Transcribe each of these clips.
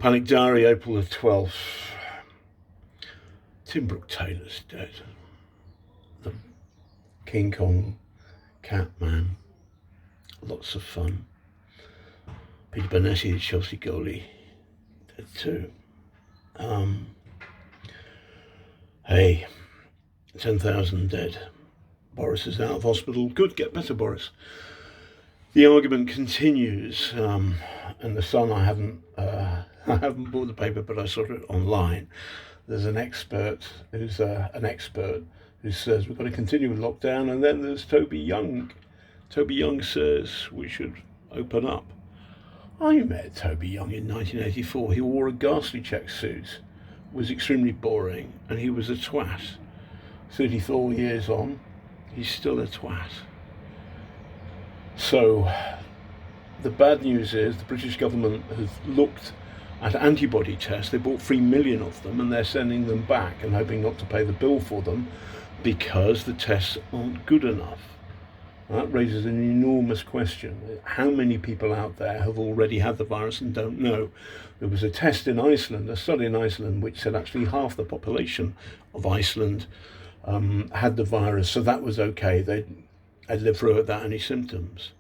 Panic Diary, April the 12th. Tim Brooke Taylor's dead. The King Kong cat man. Lots of fun. Peter Bonetti, the Chelsea goalie, dead too. Hey, 10,000 dead. Boris is out of hospital. Good, get better, Boris. The argument continues, and the Sun. I haven't bought the paper, but I saw it online. There's an expert who says we've got to continue with lockdown, and then there's Toby Young. Toby Young says we should open up. I met Toby Young in 1984. He wore a ghastly check suit, was extremely boring, and he was a twat. 34 years on, he's still a twat. So the bad news is the British government has looked at antibody tests. They bought 3 million of them, and they're sending them back and hoping not to pay the bill for them because the tests aren't good enough. That raises an enormous question. How many people out there have already had the virus and don't know? There was a test in Iceland, a study in Iceland, which said actually half the population of Iceland had the virus, so that was okay. They'd lived through it without any symptoms.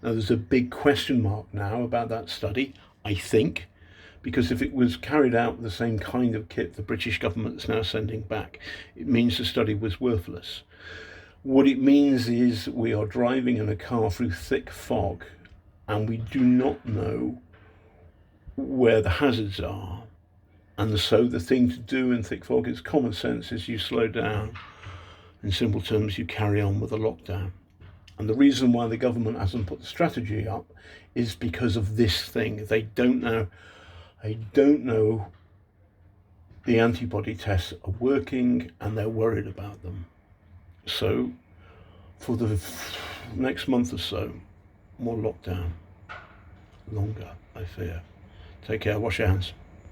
Now there's a big question mark now about that study, I think, because if it was carried out with the same kind of kit the British government is now sending back, it means the study was worthless. What it means is we are driving in a car through thick fog and we do not know where the hazards are. And so the thing to do in thick fog is common sense, is you slow down. In simple terms, you carry on with the lockdown. And the reason why the government hasn't put the strategy up is because of this thing. They don't know the antibody tests are working and they're worried about them. So for the next month or so, more lockdown. Longer, I fear. Take care, wash your hands.